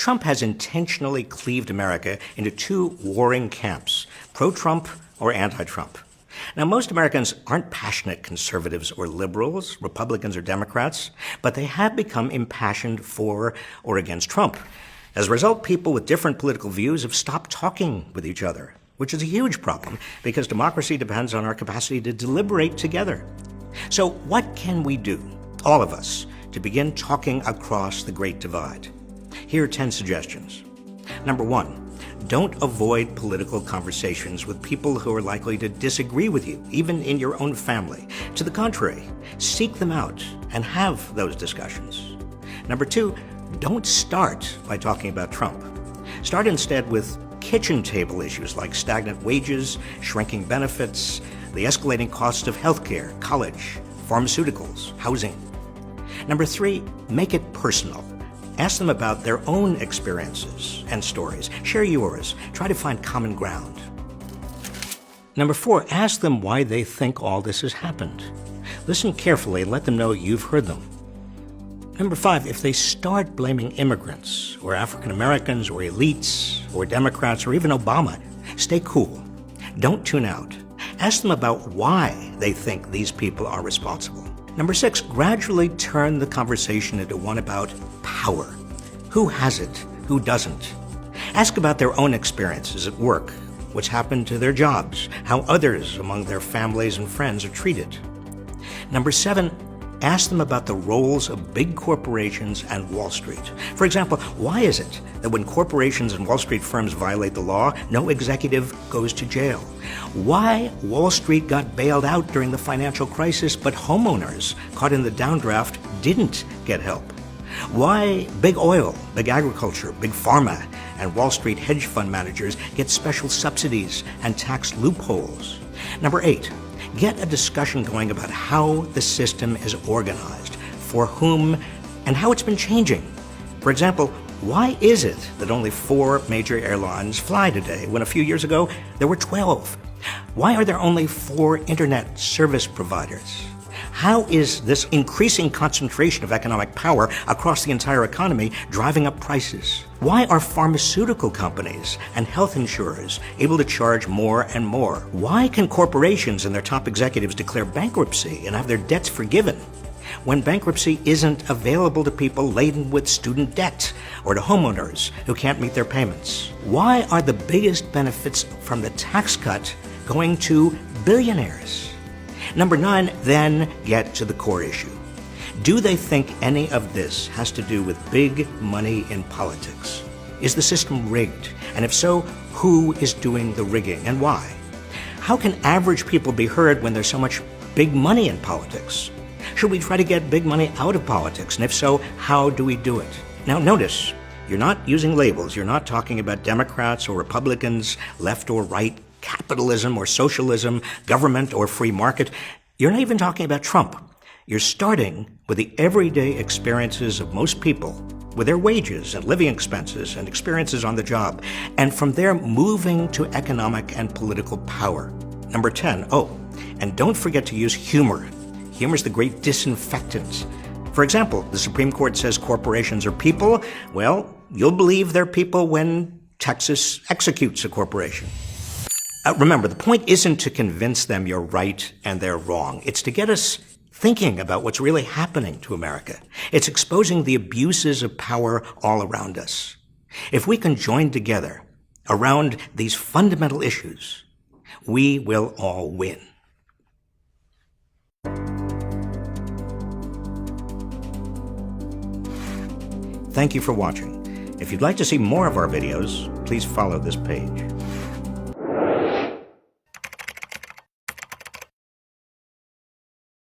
Trump has intentionally cleaved America into two warring camps, pro-Trump or anti-Trump. Now, most Americans aren't passionate conservatives or liberals, Republicans or Democrats, but they have become impassioned for or against Trump. As a result, people with different political views have stopped talking with each other, which is a huge problem because democracy depends on our capacity to deliberate together. So what can we do, all of us, to begin talking across the Great Divide? Here are 10 suggestions. Number 1, don't avoid political conversations with people who are likely to disagree with you, even in your own family. To the contrary, seek them out and have those discussions. Number 2, don't start by talking about Trump. Start instead with kitchen table issues like stagnant wages, shrinking benefits, the escalating cost of healthcare, college, pharmaceuticals, housing. Number 3, make it personal. Ask them about their own experiences and stories. Share yours. Try to find common ground. Number 4, ask them why they think all this has happened. Listen carefully and let them know you've heard them. Number 5, if they start blaming immigrants or African Americans or elites or Democrats or even Obama, stay cool. Don't tune out. Ask them about why they think these people are responsible. Number 6, gradually turn the conversation into one about power. Who has it? Who doesn't? Ask about their own experiences at work, what's happened to their jobs, how others among their families and friends are treated. Number 7, ask them about the roles of big corporations and Wall Street. For example, why is it that when corporations and Wall Street firms violate the law, no executive goes to jail? Why Wall Street got bailed out during the financial crisis, but homeowners caught in the downdraft didn't get help? Why big oil, big agriculture, big pharma, and Wall Street hedge fund managers get special subsidies and tax loopholes? Number 8, get a discussion going about how the system is organized, for whom, and how it's been changing. For example, why is it that only 4 major airlines fly today when a few years ago there were 12? Why are there only 4 internet service providers? How is this increasing concentration of economic power across the entire economy driving up prices? Why are pharmaceutical companies and health insurers able to charge more and more? Why can corporations and their top executives declare bankruptcy and have their debts forgiven when bankruptcy isn't available to people laden with student debt or to homeowners who can't meet their payments? Why are the biggest benefits from the tax cut going to billionaires? Number 9, then get to the core issue. Do they think any of this has to do with big money in politics? Is the system rigged? And if so, who is doing the rigging and why? How can average people be heard when there's so much big money in politics? Should we try to get big money out of politics? And if so, how do we do it? Now notice, you're not using labels. You're not talking about Democrats or Republicans, left or right, capitalism or socialism, government or free market. You're not even talking about Trump. You're starting with the everyday experiences of most people, with their wages and living expenses and experiences on the job, and from there moving to economic and political power. Number 10, and don't forget to use humor. Humor's the great disinfectant. For example, the Supreme Court says corporations are people. Well, you'll believe they're people when Texas executes a corporation. Remember, the point isn't to convince them you're right and they're wrong. It's to get us thinking about what's really happening to America. It's exposing the abuses of power all around us. If we can join together around these fundamental issues, we will all win. Thank you for watching. If you'd like to see more of our videos, please follow this page.